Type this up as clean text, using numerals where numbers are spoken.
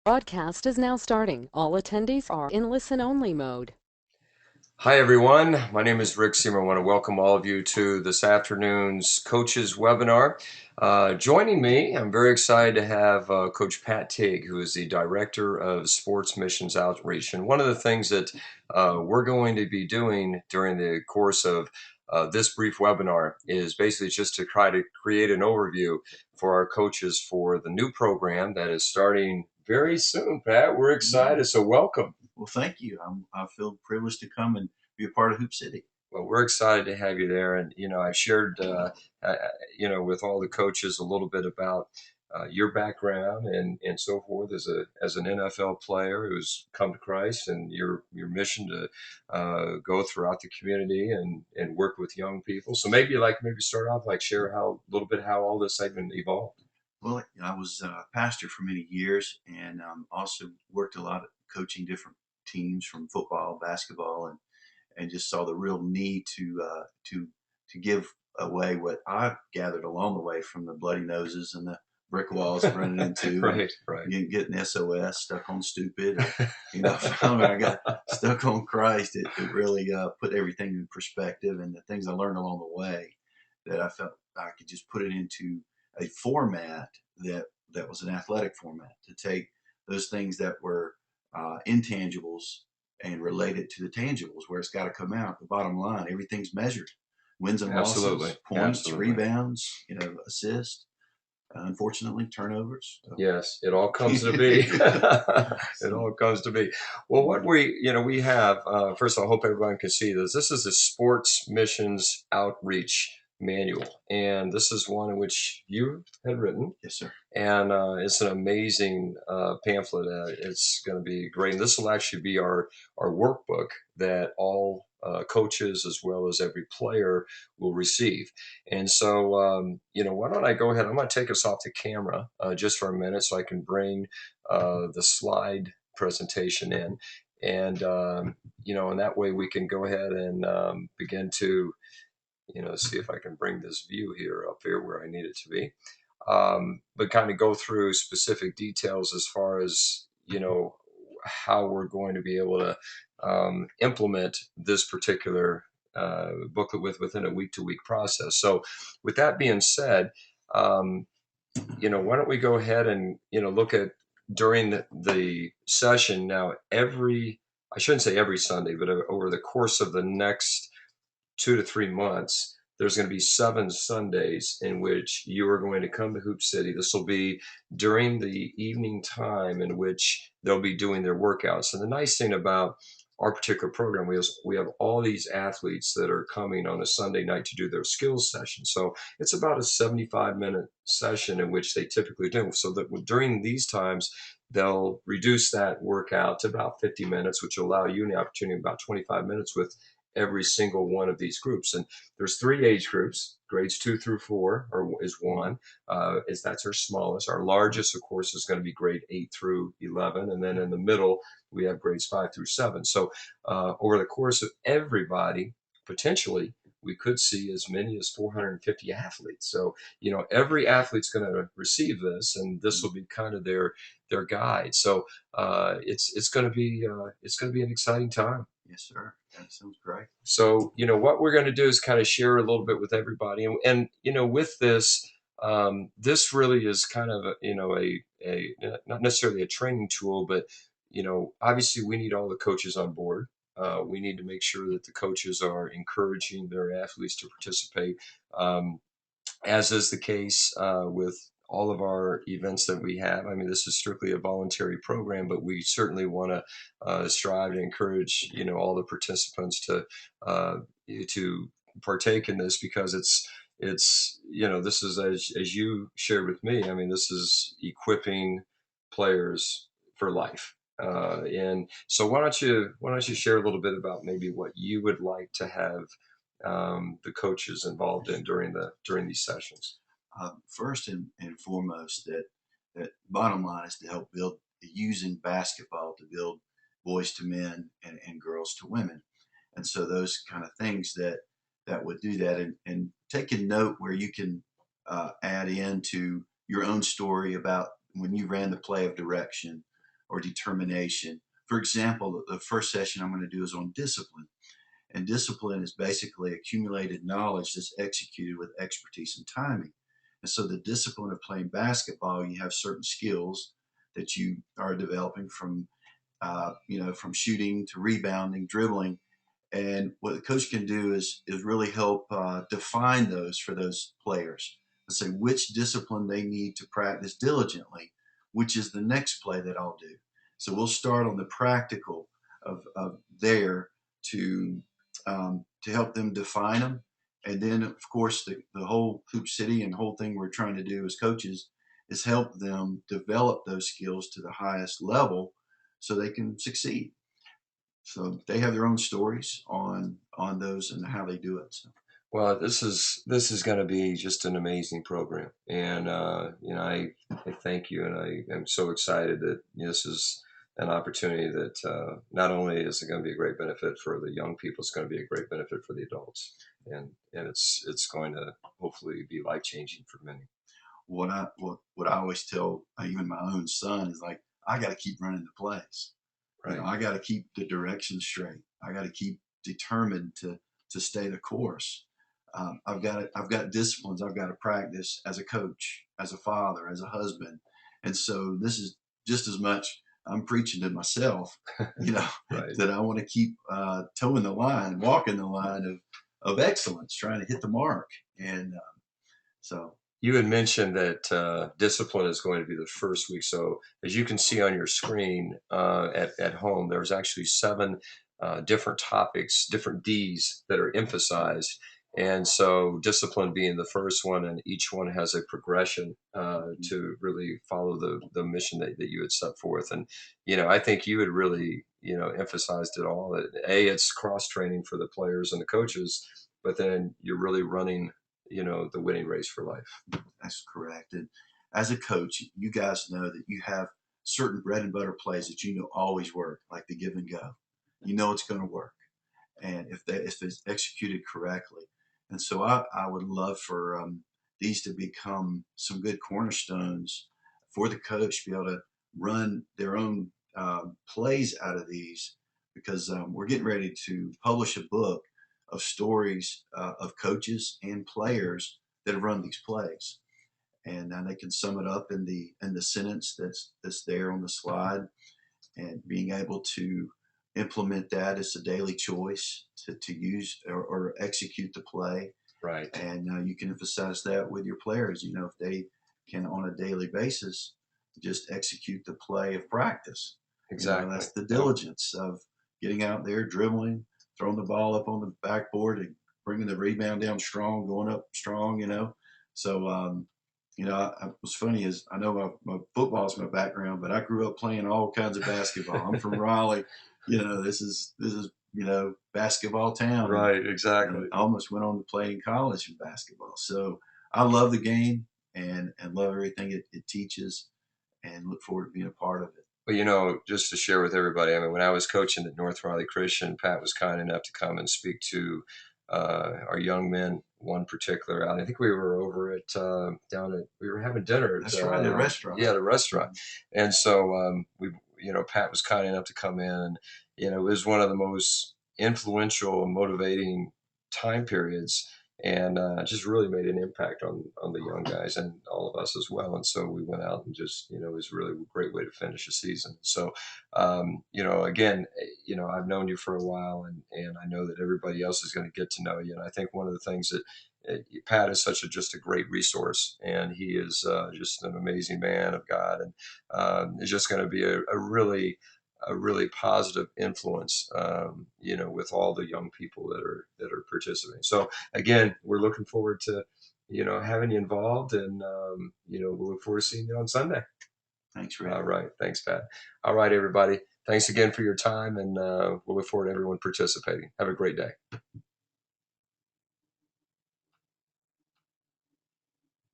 Broadcast is now starting. All attendees are in listen-only mode. Hi, everyone. My name is Rick Seymour. I want to welcome all of you to this afternoon's coaches webinar. Joining me, I'm very excited to have Coach Pat Teague, who is the Director of Sports Missions Outreach. And one of the things that we're going to be doing during the course of this brief webinar is basically just to try to create an overview for our coaches for the new program that is starting very soon. Pat, we're excited, so welcome. Well, thank you. I feel privileged to come and be a part of Hoop City. Well, we're excited to have you there, and I shared, with all the coaches a little bit about your background and so forth as an NFL player who's come to Christ, and your mission to go throughout the community and work with young people. So maybe start off share how a little bit how all this segment evolved. Well, I was a pastor for many years, and also worked a lot of coaching different teams from football, basketball, and just saw the real need to give away what I gathered along the way from the bloody noses and the brick walls running into, right. getting SOS, stuck on stupid. Finally I got stuck on Christ. It really put everything in perspective, and the things I learned along the way that I felt I could just put it into a format that was an athletic format, to take those things that were intangibles and relate it to the tangibles, where it's got to come out. The bottom line, everything's measured: wins and Absolutely. losses, points, Absolutely. rebounds, assists, unfortunately turnovers. So. Yes, it all comes to be. It all comes to be. Well, what we have, first of all, I hope everyone can see this. This is the Sports Missions Outreach Manual, and this is one in which you had written. Yes, sir. And it's an amazing pamphlet. It's going to be great. And this will actually be our workbook that all coaches as well as every player will receive. And so, why don't I go ahead? I'm going to take us off the camera just for a minute so I can bring the slide presentation in. And, and that way we can go ahead and begin to, see if I can bring this view here up here where I need it to be. But kind of go through specific details as far as how we're going to be able to implement this particular booklet within a week-to-week process. So, with that being said, why don't we go ahead and look at during the session now? I shouldn't say every Sunday, but over the course of the next 2 to 3 months, there's going to be 7 Sundays in which you are going to come to Hoop City. This will be during the evening time in which they'll be doing their workouts. And the nice thing about our particular program, we have all these athletes that are coming on a Sunday night to do their skills session. So it's about a 75-minute session in which they typically do. So that during these times, they'll reduce that workout to about 50 minutes, which will allow you an opportunity of about 25 minutes with every single one of these groups. And there's 3 age groups. Grades 2 through 4 is one. That's our smallest. Our largest, of course, is going to be grade 8 through 11, and then in the middle we have grades 5 through 7. So over the course of everybody, potentially we could see as many as 450 athletes. So every athlete's going to receive this, and this will be kind of their guide. So it's going to be an exciting time. Yes, sir. That sounds great. So, what we're going to do is kind of share a little bit with everybody. And with this, this really is kind of, a not necessarily a training tool, but, obviously we need all the coaches on board. We need to make sure that the coaches are encouraging their athletes to participate, as is the case with all of our events that we have. I mean, this is strictly a voluntary program, but we certainly want to strive and encourage, all the participants to partake in this, because this is, as you shared with me. I mean, this is equipping players for life. And so why don't you share a little bit about maybe what you would like to have the coaches involved in during these sessions? First and foremost, that bottom line is to help build, using basketball to build boys to men and girls to women. And so those kind of things that would do that, and taking note where you can add into your own story about when you ran the play of direction, or determination. For example, the first session I'm going to do is on discipline. And discipline is basically accumulated knowledge that's executed with expertise and timing. And so the discipline of playing basketball, you have certain skills that you are developing from, from shooting to rebounding, dribbling. And what the coach can do is really help define those for those players. Let's say which discipline they need to practice diligently, which is the next play that I'll do. So we'll start on the practical of there to help them define them. And then, of course, the whole Hoop City and whole thing we're trying to do as coaches is help them develop those skills to the highest level so they can succeed. So they have their own stories on those and how they do it. So. Well, this is going to be just an amazing program, and I thank you, and I am so excited that this is an opportunity that not only is it going to be a great benefit for the young people, it's going to be a great benefit for the adults, and it's going to hopefully be life changing for many. What I always tell even my own son is like, I got to keep running the plays. Right. I got to keep the direction straight. I got to keep determined to stay the course. I've got disciplines I've got to practice as a coach, as a father, as a husband, and so this is just as much I'm preaching to myself, right. that I want to keep towing the line, walking the line of excellence, trying to hit the mark, and so. You had mentioned that discipline is going to be the first week. So as you can see on your screen at home, there's actually 7 different topics, different D's that are emphasized. And so discipline being the first one, and each one has a progression to really follow the mission that you had set forth. And, I think you had really, emphasized it all. That it's cross training for the players and the coaches, but then you're really running the winning race for life. That's correct. And as a coach, you guys know that you have certain bread and butter plays that always work, like the give and go. It's going to work, and if it's executed correctly. And so I would love for these to become some good cornerstones for the coach to be able to run their own plays out of these, because we're getting ready to publish a book of stories of coaches and players that have run these plays, and they can sum it up in the sentence that's there on the slide, and being able to implement that as a daily choice to use or execute the play. Right. And you can emphasize that with your players. If they can on a daily basis just execute the play of practice. Exactly. That's the diligence of getting out there, dribbling, throwing the ball up on the backboard and bringing the rebound down strong, going up strong, So, what's funny is I know my football is my background, but I grew up playing all kinds of basketball. I'm from Raleigh. This is basketball town. Right, exactly. And I almost went on to play in college in basketball. So I love the game and love everything it teaches, and look forward to being a part of it. Well, just to share with everybody, I mean, when I was coaching at North Raleigh Christian, Pat was kind enough to come and speak to our young men, one particular out. I think we were over at we were having dinner. That's right, at a restaurant. Yeah, at a restaurant. And so Pat was kind enough to come in, and it was one of the most influential and motivating time periods, and just really made an impact on the young guys and all of us as well. And so we went out and just, it was really a great way to finish the season. So, again, I've known you for a while, and I know that everybody else is going to get to know you. And I think one of the things that Pat is just a great resource, and he is just an amazing man of God, and is just going to be a really positive influence, with all the young people that are participating. So again, we're looking forward to, having you involved, and we'll look forward to seeing you on Sunday. Thanks, Rick. All right. Thanks, Pat. All right, everybody. Thanks again for your time, and we'll look forward to everyone participating. Have a great day.